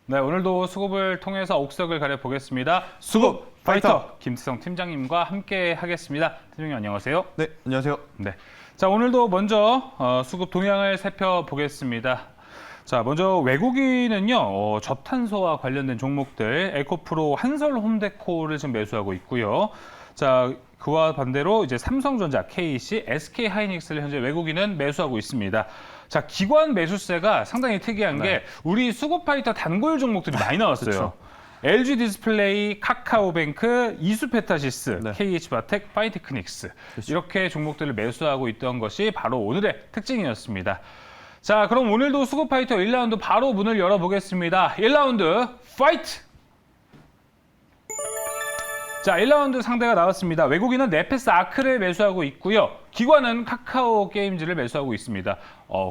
네, 오늘도 수급을 통해서 옥석을 가려보겠습니다. 수급 파이터 김태성 팀장님과 함께 하겠습니다. 팀장님 안녕하세요. 네, 안녕하세요. 네, 자 오늘도 먼저 수급 동향을 살펴보겠습니다. 자, 먼저 외국인은요, 저탄소와 관련된 종목들, 에코프로, 한솔홈데코를 지금 매수하고 있고요. 자, 그와 반대로 이제 삼성전자, KC, SK하이닉스를 현재 외국인은 매수하고 있습니다. 자, 기관 매수세가 상당히 특이한 게 우리 수급파이터 단골 종목들이 많이 나왔어요. 그쵸. LG 디스플레이, 카카오뱅크, 이수페타시스, 네. KH바텍, 파이테크닉스 이렇게 종목들을 매수하고 있던 것이 바로 오늘의 특징이었습니다. 자, 그럼 오늘도 수급파이터 1라운드 바로 문을 열어보겠습니다. 1라운드 파이트! 자, 1라운드 상대가 나왔습니다. 외국인은 네페스 아크를 매수하고 있고요. 기관은 카카오 게임즈를 매수하고 있습니다.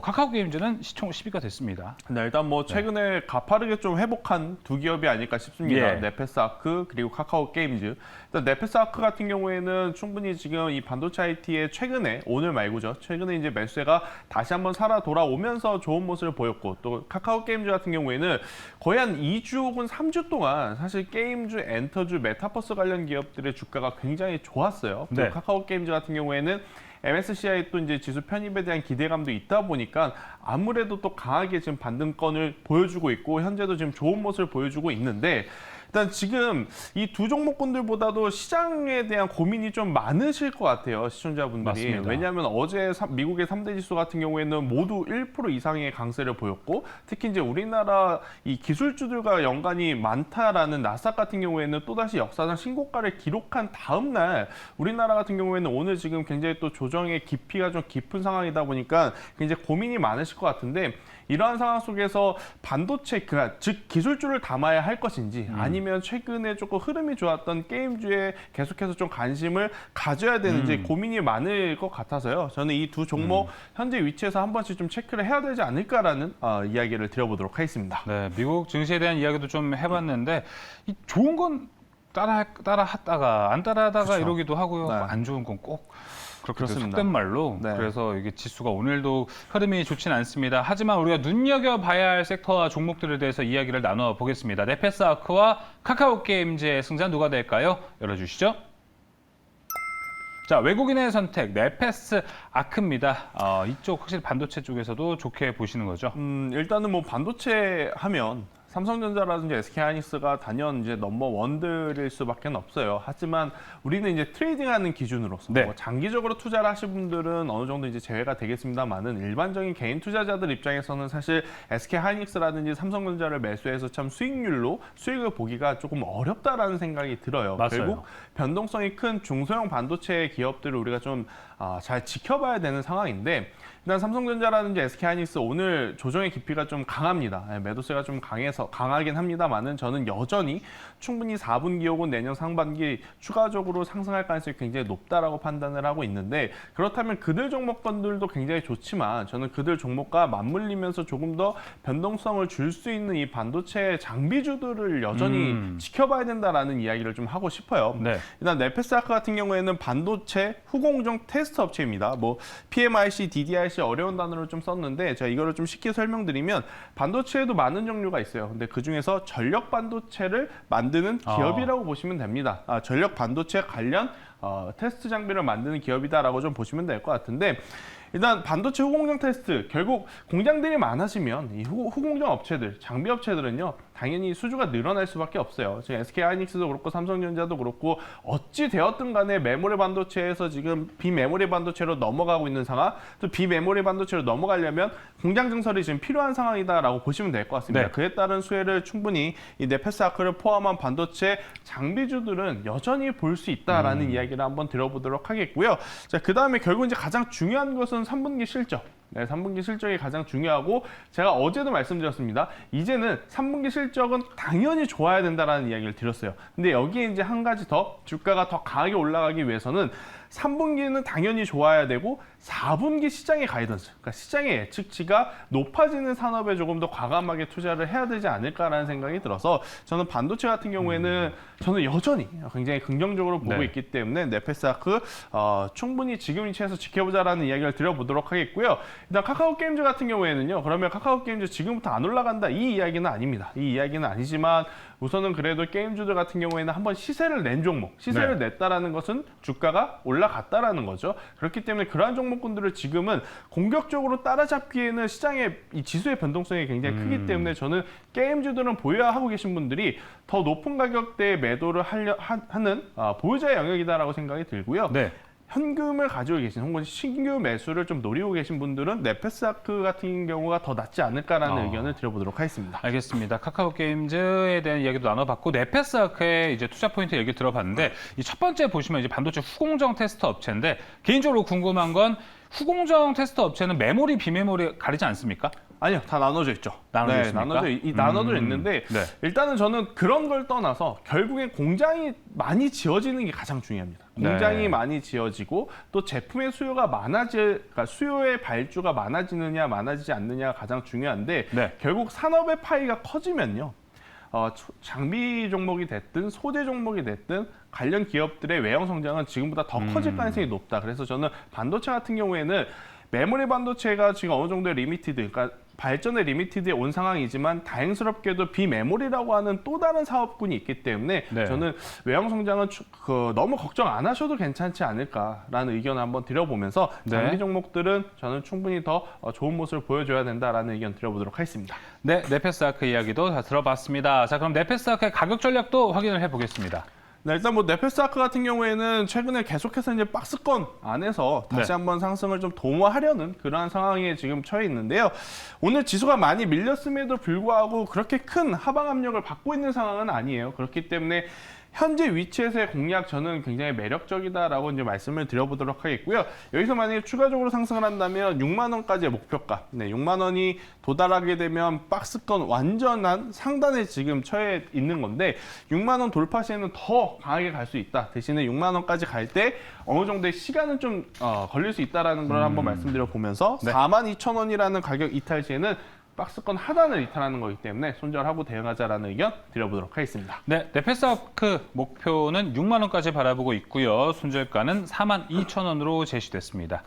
카카오 게임즈는 시총 10위가 됐습니다. 네, 일단 뭐 최근에 가파르게 좀 회복한 두 기업이 아닐까 싶습니다. 예. 네페스아크 그리고 카카오 게임즈. 일단 네페스아크 같은 경우에는 충분히 지금 이 반도체 IT의 최근에 오늘 말고죠. 최근에 이제 매수세가 다시 한번 살아 돌아오면서 좋은 모습을 보였고 또 카카오 게임즈 같은 경우에는 거의 한 2주 혹은 3주 동안 사실 게임주, 엔터주, 메타버스 관련 기업들의 주가가 굉장히 좋았어요. 또 네. 카카오 게임즈 같은 경우에는 MSCI 또 이제 지수 편입에 대한 기대감도 있다 보니까 아무래도 또 강하게 지금 반등권을 보여주고 있고 현재도 지금 좋은 모습을 보여주고 있는데 일단 지금 이 두 종목군들보다도 시장에 대한 고민이 좀 많으실 것 같아요, 시청자분들이. 맞습니다. 왜냐하면 어제 미국의 3대 지수 같은 경우에는 모두 1% 이상의 강세를 보였고 특히 이제 우리나라 이 기술주들과 연관이 많다라는 나스닥 같은 경우에는 또다시 역사상 신고가를 기록한 다음 날 우리나라 같은 경우에는 오늘 지금 굉장히 또 조정의 깊이가 좀 깊은 상황이다 보니까 굉장히 고민이 많으실 것 같은데 이러한 상황 속에서 반도체, 즉 기술주를 담아야 할 것인지 아니면 최근에 조금 흐름이 좋았던 게임주에 계속해서 좀 관심을 가져야 되는지 고민이 많을 것 같아서요. 저는 이 두 종목 현재 위치에서 한 번씩 좀 체크를 해야 되지 않을까라는 이야기를 드려보도록 하겠습니다. 네, 미국 증시에 대한 이야기도 좀 해봤는데 이 좋은 건 따라하다가 안 따라하다가 그쵸. 이러기도 하고요. 네. 안 좋은 건 꼭 그렇게 그렇습니다. 속된 말로 네. 그래서 이게 지수가 오늘도 흐름이 좋지는 않습니다. 하지만 우리가 눈여겨봐야 할 섹터와 종목들에 대해서 이야기를 나눠 보겠습니다. 네페스아크와 카카오 게임즈의 승자 누가 될까요? 열어주시죠. 자, 외국인의 선택 네페스 아크입니다. 이쪽 확실히 반도체 쪽에서도 좋게 보시는 거죠? 일단은 뭐 반도체 하면 삼성전자라든지 SK하이닉스가 단연 이제 넘버 원들일 수밖에 없어요. 하지만 우리는 이제 트레이딩하는 기준으로서 네. 뭐 장기적으로 투자를 하신 분들은 어느 정도 이제 제외가 되겠습니다만은 일반적인 개인 투자자들 입장에서는 사실 SK하이닉스라든지 삼성전자를 매수해서 참 수익률로 수익을 보기가 조금 어렵다라는 생각이 들어요. 맞아요. 결국 변동성이 큰 중소형 반도체 기업들을 우리가 좀 잘 지켜봐야 되는 상황인데 일단 삼성전자라든지 SK하이닉스 오늘 조정의 깊이가 좀 강합니다. 매도세가 좀 강하긴 합니다만은 저는 여전히 충분히 4분기 혹은 내년 상반기 추가적으로 상승할 가능성이 굉장히 높다라고 판단을 하고 있는데 그렇다면 그들 종목군들도 굉장히 좋지만 저는 그들 종목과 맞물리면서 조금 더 변동성을 줄 수 있는 이 반도체 장비주들을 여전히 지켜봐야 된다라는 이야기를 좀 하고 싶어요. 네. 일단 네페스아크 같은 경우에는 반도체 후공정 테스트 업체입니다. 뭐 PMIC, DDIC 어려운 단어를 좀 썼는데 제가 이거를 좀 쉽게 설명드리면 반도체에도 많은 종류가 있어요. 근데 그 중에서 전력 반도체를 만드는 기업이라고 보시면 됩니다. 전력 반도체 관련 테스트 장비를 만드는 기업이다라고 좀 보시면 될 것 같은데 일단 반도체 후공정 테스트 결국 공장들이 많아지면 이 후공정 업체들, 장비 업체들은요 당연히 수주가 늘어날 수밖에 없어요. 지금 SK하이닉스도 그렇고 삼성전자도 그렇고 어찌 되었든 간에 메모리 반도체에서 지금 비메모리 반도체로 넘어가고 있는 상황, 또 비메모리 반도체로 넘어가려면 공장 증설이 지금 필요한 상황이다라고 보시면 될 것 같습니다. 네. 그에 따른 수혜를 충분히 이 네페스아크를 포함한 반도체 장비주들은 여전히 볼 수 있다라는 이야기를 한번 들어보도록 하겠고요. 자, 그 다음에 결국 이제 가장 중요한 것은 3분기 실적. 네, 3분기 실적이 가장 중요하고 제가 어제도 말씀드렸습니다. 이제는 3분기 실적은 당연히 좋아야 된다라는 이야기를 드렸어요. 근데 여기에 이제 한 가지 더 주가가 더 강하게 올라가기 위해서는 3분기는 당연히 좋아야 되고 4분기 시장의 가이던스, 그러니까 시장의 예측치가 높아지는 산업에 조금 더 과감하게 투자를 해야 되지 않을까라는 생각이 들어서 저는 반도체 같은 경우에는 저는 여전히 굉장히 긍정적으로 보고 네. 있기 때문에 네페스아크 충분히 지금 위치에서 지켜보자라는 이야기를 드려보도록 하겠고요. 일단 카카오 게임즈 같은 경우에는요. 그러면 카카오 게임즈 지금부터 안 올라간다 이 이야기는 아닙니다. 이 이야기는 아니지만 우선은 그래도 게임주들 같은 경우에는 한번 시세를 낸 종목, 시세를 냈다라는 것은 주가가 올라갔다라는 거죠. 그렇기 때문에 그러한 종목군들을 지금은 공격적으로 따라잡기에는 시장의 이 지수의 변동성이 굉장히 크기 때문에 저는 게임주들은 보유하고 하고 계신 분들이 더 높은 가격대에 매도를 하는 보유자의 영역이다라고 생각이 들고요. 네. 현금을 가지고 계신 혹은 신규 매수를 좀 노리고 계신 분들은 네페스아크 같은 경우가 더 낫지 않을까라는 의견을 드려보도록 하겠습니다. 알겠습니다. 카카오 게임즈에 대한 이야기도 나눠봤고 네페스아크의 이제 투자 포인트 얘기 들어봤는데 이 첫 번째 보시면 이제 반도체 후공정 테스트 업체인데 개인적으로 궁금한 건 후공정 테스트 업체는 메모리 비메모리 가리지 않습니까? 아니요, 다 나눠져 있죠. 나눠져 있습니까? 나눠져 있는데 네. 일단은 저는 그런 걸 떠나서 결국엔 공장이 많이 지어지는 게 가장 중요합니다. 공장이 네. 많이 지어지고 또 제품의 수요가 그러니까 수요의 발주가 많아지느냐 많아지지 않느냐가 가장 중요한데 네. 결국 산업의 파이가 커지면요. 장비 종목이 됐든 소재 종목이 됐든 관련 기업들의 외형 성장은 지금보다 더 커질 가능성이 높다. 그래서 저는 반도체 같은 경우에는 메모리 반도체가 지금 어느 정도의 리미티드, 그러니까 발전의 리미티드에 온 상황이지만 다행스럽게도 비메모리라고 하는 또 다른 사업군이 있기 때문에 네. 저는 외형 성장은 너무 걱정 안 하셔도 괜찮지 않을까라는 의견을 한번 드려보면서 장비 네. 종목들은 저는 충분히 더 좋은 모습을 보여줘야 된다라는 의견 드려보도록 하겠습니다. 네, 네페스아크 이야기도 다 들어봤습니다. 자, 그럼 네페스아크의 가격 전략도 확인을 해보겠습니다. 네, 일단 뭐 네페스아크 같은 경우에는 최근에 계속해서 이제 박스권 안에서 다시 네. 한번 상승을 좀 도모하려는 그러한 상황에 지금 처해 있는데요. 오늘 지수가 많이 밀렸음에도 불구하고 그렇게 큰 하방 압력을 받고 있는 상황은 아니에요. 그렇기 때문에 현재 위치에서의 공략 저는 굉장히 매력적이다라고 이제 말씀을 드려보도록 하겠고요. 여기서 만약에 추가적으로 상승을 한다면 6만 원까지의 목표가, 6만 원이 도달하게 되면 박스권 완전한 상단에 지금 처해 있는 건데 6만 원 돌파 시에는 더 강하게 갈 수 있다. 대신에 6만 원까지 갈 때 어느 정도의 시간은 좀 걸릴 수 있다라는 걸 한번 말씀드려 보면서 네. 42,000원이라는 가격 이탈 시에는 박스권 하단을 이탈하는 거기 때문에 손절하고 대응하자라는 의견 드려보도록 하겠습니다. 네, 네페스아크 목표는 6만 원까지 바라보고 있고요. 손절가는 42,000원으로 제시됐습니다.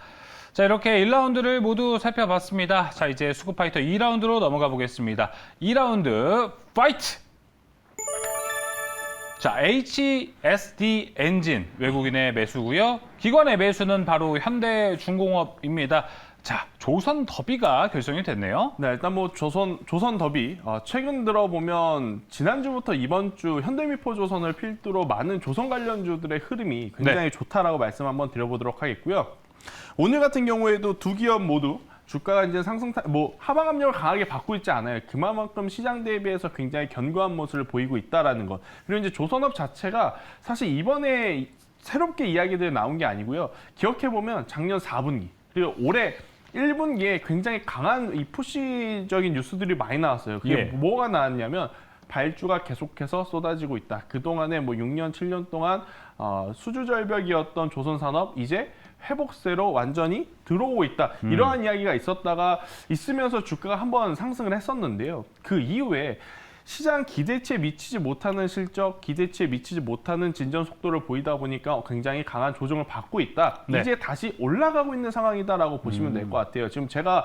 자, 이렇게 1라운드를 모두 살펴봤습니다. 자, 이제 수급파이터 2라운드로 넘어가 보겠습니다. 2라운드 파이트! 자, HSD 엔진 외국인의 매수고요. 기관의 매수는 바로 현대중공업입니다. 자, 조선 더비가 결정이 됐네요. 네, 일단 뭐 조선 더비 최근 들어보면 지난주부터 이번 주 현대미포조선을 필두로 많은 조선 관련주들의 흐름이 굉장히 좋다라고 말씀 한번 드려보도록 하겠고요. 오늘 같은 경우에도 두 기업 모두 주가가 이제 하방 압력을 강하게 받고 있지 않아요. 그만큼 시장 대비해서 굉장히 견고한 모습을 보이고 있다라는 것. 그리고 이제 조선업 자체가 사실 이번에 새롭게 이야기들이 나온 게 아니고요. 기억해 보면 작년 4분기 그리고 올해 1분기에 굉장히 강한 이 푸시적인 뉴스들이 많이 나왔어요. 그게 예. 뭐가 나왔냐면 발주가 계속해서 쏟아지고 있다. 그동안에 뭐 6년, 7년 동안 수주절벽이었던 조선산업 이제 회복세로 완전히 들어오고 있다. 이러한 이야기가 있으면서 주가가 한번 상승을 했었는데요. 그 이후에 시장 기대치에 미치지 못하는 실적, 기대치에 미치지 못하는 진전 속도를 보이다 보니까 굉장히 강한 조정을 받고 있다. 네. 이제 다시 올라가고 있는 상황이다라고 보시면 될 것 같아요. 지금 제가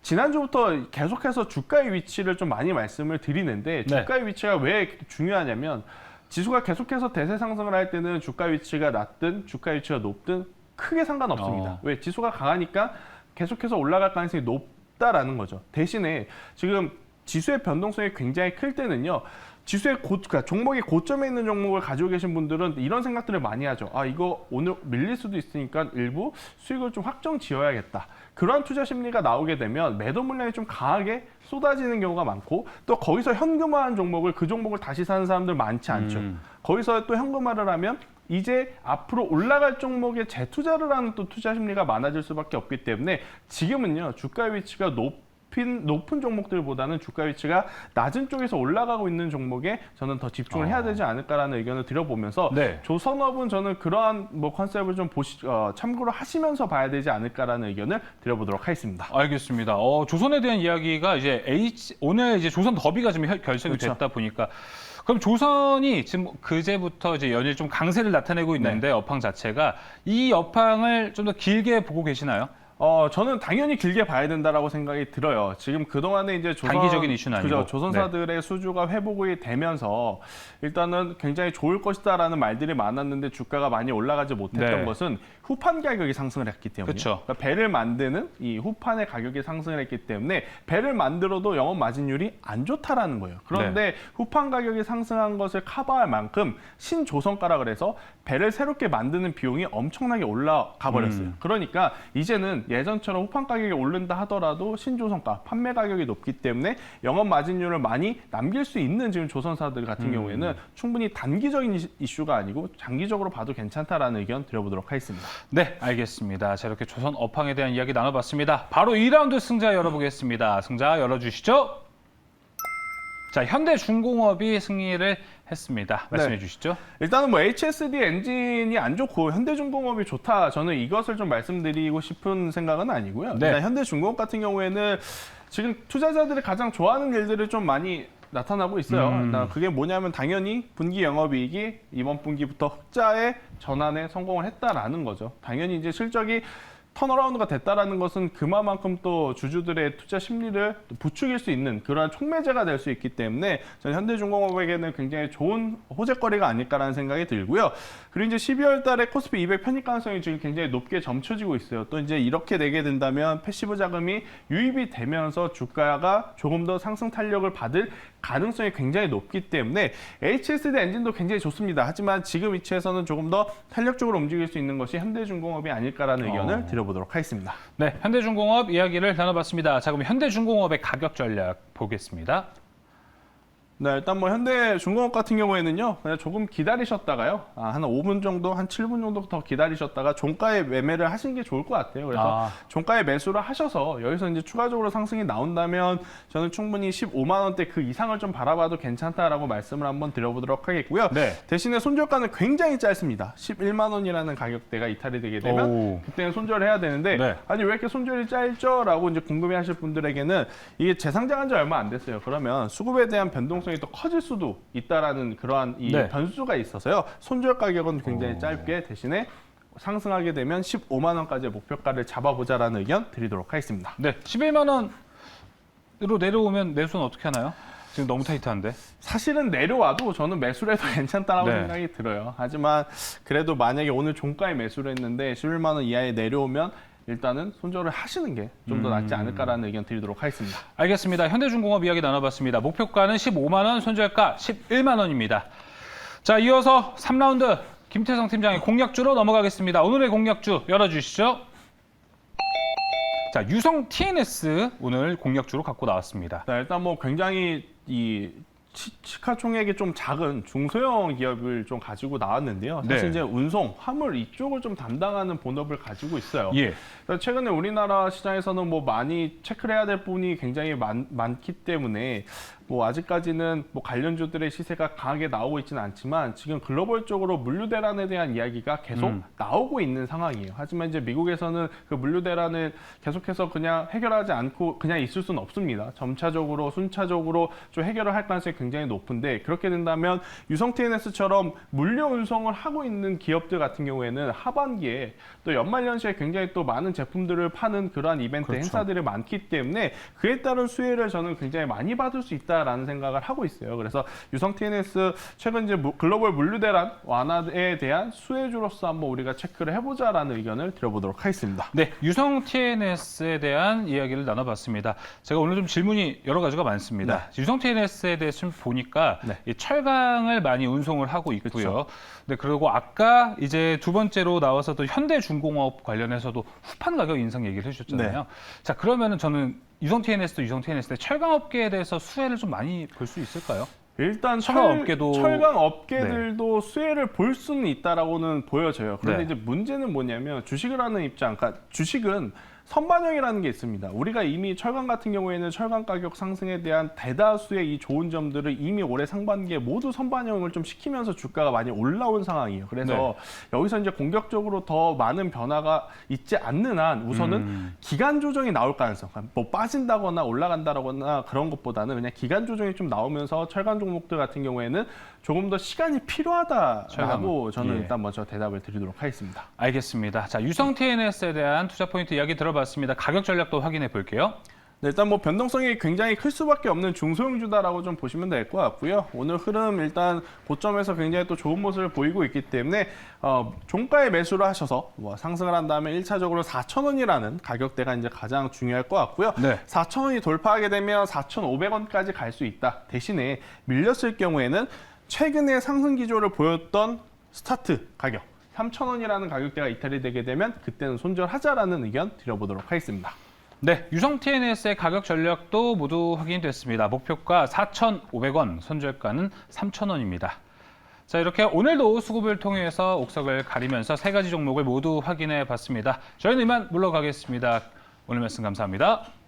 지난주부터 계속해서 주가의 위치를 좀 많이 말씀을 드리는데 주가의 위치가 왜 중요하냐면 지수가 계속해서 대세 상승을 할 때는 주가 위치가 낮든 주가 위치가 높든 크게 상관없습니다. 왜? 지수가 강하니까 계속해서 올라갈 가능성이 높다라는 거죠. 대신에 지금 지수의 변동성이 굉장히 클 때는요. 그러니까 종목이 고점에 있는 종목을 가지고 계신 분들은 이런 생각들을 많이 하죠. 아, 이거 오늘 밀릴 수도 있으니까 일부 수익을 좀 확정 지어야겠다. 그러한 투자 심리가 나오게 되면 매도 물량이 좀 강하게 쏟아지는 경우가 많고 또 거기서 현금화한 종목을 그 종목을 다시 사는 사람들 많지 않죠. 거기서 또 현금화를 하면 이제 앞으로 올라갈 종목에 재투자를 하는 또 투자 심리가 많아질 수밖에 없기 때문에 지금은요. 주가 위치가 높은 종목들보다는 주가 위치가 낮은 쪽에서 올라가고 있는 종목에 저는 더 집중을 해야 되지 않을까라는 의견을 드려보면서 네. 조선업은 저는 그러한 뭐 컨셉을 좀 참고를 하시면서 봐야 되지 않을까라는 의견을 드려보도록 하겠습니다. 알겠습니다. 조선에 대한 이야기가 이제 오늘 이제 조선 더비가 지금 결정이 그렇죠. 됐다 보니까 그럼 조선이 지금 그제부터 이제 연일 좀 강세를 나타내고 있는데 업황 자체가 이 업황을 좀 더 길게 보고 계시나요? 저는 당연히 길게 봐야 된다라고 생각이 들어요. 지금 그동안에 이제 단기적인 이슈는 아니고. 그죠. 조선사들의 수주가 회복이 되면서 일단은 굉장히 좋을 것이다라는 말들이 많았는데 주가가 많이 올라가지 못했던 네. 것은 후판 가격이 상승을 했기 때문이에요. 그쵸. 그러니까 배를 만드는 이 후판의 가격이 상승을 했기 때문에 배를 만들어도 영업 마진율이 안 좋다라는 거예요. 그런데 후판 가격이 상승한 것을 커버할 만큼 신조선가라 그래서 배를 새롭게 만드는 비용이 엄청나게 올라가 버렸어요. 그러니까 이제는 예전처럼 후판 가격이 오른다 하더라도 신조선가 판매 가격이 높기 때문에 영업 마진율을 많이 남길 수 있는 지금 조선사들 같은 경우에는 충분히 단기적인 이슈가 아니고 장기적으로 봐도 괜찮다라는 의견 드려보도록 하겠습니다. 네, 알겠습니다. 자, 이렇게 조선 업황에 대한 이야기 나눠봤습니다. 바로 2라운드 승자 열어보겠습니다. 승자 열어주시죠. 자, 현대중공업이 승리를 했습니다. 말씀해 네. 주시죠. 일단은 뭐 HSD 엔진이 안 좋고 현대중공업이 좋다. 저는 이것을 좀 말씀드리고 싶은 생각은 아니고요. 네. 일단 현대중공업 같은 경우에는 지금 투자자들이 가장 좋아하는 일들을 좀 많이 나타나고 있어요. 그게 뭐냐면 당연히 분기 영업이익이 이번 분기부터 흑자의 전환에 성공을 했다라는 거죠. 당연히 이제 실적이 턴어라운드가 됐다라는 것은 그만큼 또 주주들의 투자 심리를 부추길 수 있는 그러한 촉매제가 될 수 있기 때문에 저는 현대중공업에게는 굉장히 좋은 호재거리가 아닐까라는 생각이 들고요. 그리고 이제 12월 달에 코스피 200 편입 가능성이 지금 굉장히 높게 점쳐지고 있어요. 또 이제 이렇게 되게 된다면 패시브 자금이 유입이 되면서 주가가 조금 더 상승 탄력을 받을 가능성이 굉장히 높기 때문에 HSD 엔진도 굉장히 좋습니다. 하지만 지금 위치에서는 조금 더 탄력적으로 움직일 수 있는 것이 현대중공업이 아닐까라는 의견을 드려보도록 하겠습니다. 네, 현대중공업 이야기를 나눠봤습니다. 자, 그럼 현대중공업의 가격 전략 보겠습니다. 네, 일단 뭐 현대중공업 같은 경우에는요, 그냥 조금 기다리셨다가요, 한 5분 정도, 한 7분 정도 더 기다리셨다가 종가에 매매를 하시는 게 좋을 것 같아요. 그래서 종가에 매수를 하셔서 여기서 이제 추가적으로 상승이 나온다면 저는 충분히 15만 원대 그 이상을 좀 바라봐도 괜찮다라고 말씀을 한번 드려보도록 하겠고요. 네. 대신에 손절가는 굉장히 짧습니다. 11만 원이라는 가격대가 이탈이 되게 되면 그때는 손절을 해야 되는데 네. 아니 왜 이렇게 손절이 짧죠? 라고 이제 궁금해하실 분들에게는 이게 재상장한 지 얼마 안 됐어요. 그러면 수급에 대한 변동성이 더 커질 수도 있다라는 그러한 이 변수가 있어서요. 손절 가격은 굉장히 짧게 대신에 상승하게 되면 15만 원까지의 목표가를 잡아보자라는 의견 드리도록 하겠습니다. 네, 11만 원으로 내려오면 매수는 어떻게 하나요? 지금 너무 타이트한데. 사실은 내려와도 저는 매수를 해도 괜찮다라고 생각이 들어요. 하지만 그래도 만약에 오늘 종가에 매수를 했는데 11만 원 이하에 내려오면 일단은 손절을 하시는 게 좀 더 낫지 않을까라는 의견 드리도록 하겠습니다. 알겠습니다. 현대중공업 이야기 나눠봤습니다. 목표가는 15만 원, 손절가 11만 원입니다. 자, 이어서 3라운드 김태성 팀장의 공략주로 넘어가겠습니다. 오늘의 공략주 열어주시죠. 자, 유성 TNS 오늘 공략주로 갖고 나왔습니다. 자, 일단 뭐 굉장히 이 시가총액이 좀 작은 중소형 기업을 좀 가지고 나왔는데요. 사실 이제 운송, 화물 이쪽을 좀 담당하는 본업을 가지고 있어요. 예. 그래서 최근에 우리나라 시장에서는 뭐 많이 체크를 해야 될 부분이 굉장히 많기 때문에 뭐 아직까지는 뭐 관련주들의 시세가 강하게 나오고 있지는 않지만 지금 글로벌적으로 물류 대란에 대한 이야기가 계속 나오고 있는 상황이에요. 하지만 이제 미국에서는 그 물류 대란을 계속해서 그냥 해결하지 않고 그냥 있을 수는 없습니다. 점차적으로 순차적으로 좀 해결을 할 가능성이 굉장히 높은데 그렇게 된다면 유성 TNS처럼 물류 운송을 하고 있는 기업들 같은 경우에는 하반기에 또 연말연시에 굉장히 또 많은 제품들을 파는 그러한 이벤트 행사들이 많기 때문에 그에 따른 수혜를 저는 굉장히 많이 받을 수 있다라는 생각을 하고 있어요. 그래서 유성 TNS 최근 이제 글로벌 물류 대란 완화에 대한 수혜주로서 한번 우리가 체크를 해보자라는 의견을 드려보도록 하겠습니다. 네, 유성 TNS에 대한 이야기를 나눠봤습니다. 제가 오늘 좀 질문이 여러 가지가 많습니다. 유성 TNS에 대해서 좀 보니까 이 철강을 많이 운송을 하고 있고요. 네, 그리고 아까 이제 두 번째로 나와서 또 현대중공업 관련해서도 후판 가격 인상 얘기를 해주셨잖아요. 자, 그러면은 저는 유성 TNS도 유성 TNS인데 철강 업계에 대해서 수혜를 좀 많이 볼 수 있을까요? 일단 철강 업계들도 수혜를 볼 수는 있다라고는 보여져요. 그런데 이제 문제는 뭐냐면 주식을 하는 입장, 그러니까 주식은 선반영이라는 게 있습니다. 우리가 이미 철강 같은 경우에는 철강 가격 상승에 대한 대다수의 이 좋은 점들을 이미 올해 상반기에 모두 선반영을 좀 시키면서 주가가 많이 올라온 상황이에요. 그래서 여기서 이제 공격적으로 더 많은 변화가 있지 않는 한 우선은 기간 조정이 나올 가능성, 뭐 빠진다거나 올라간다거나 그런 것보다는 그냥 기간 조정이 좀 나오면서 철강 종목들 같은 경우에는 조금 더 시간이 필요하다라고 저는 일단 먼저 대답을 드리도록 하겠습니다. 알겠습니다. 자, 유성 TNS에 대한 투자 포인트 이야기 들어봤습니다. 가격 전략도 확인해 볼게요. 네, 일단 뭐 변동성이 굉장히 클 수밖에 없는 중소형주다라고 좀 보시면 될 것 같고요. 오늘 흐름 일단 고점에서 굉장히 또 좋은 모습을 보이고 있기 때문에 종가에 매수를 하셔서 뭐 상승을 한 다음에 1차적으로 4,000원이라는 가격대가 이제 가장 중요할 것 같고요. 네. 4,000원이 돌파하게 되면 4,500원까지 갈 수 있다. 대신에 밀렸을 경우에는 최근에 상승 기조를 보였던 스타트 가격 3,000원이라는 가격대가 이탈이 되게 되면 그때는 손절하자라는 의견 드려보도록 하겠습니다. 네, 유성 TNS의 가격 전략도 모두 확인됐습니다. 목표가 4,500원, 손절가는 3,000원입니다. 자, 이렇게 오늘도 수급을 통해서 옥석을 가리면서 세 가지 종목을 모두 확인해 봤습니다. 저희는 이만 물러가겠습니다. 오늘 말씀 감사합니다.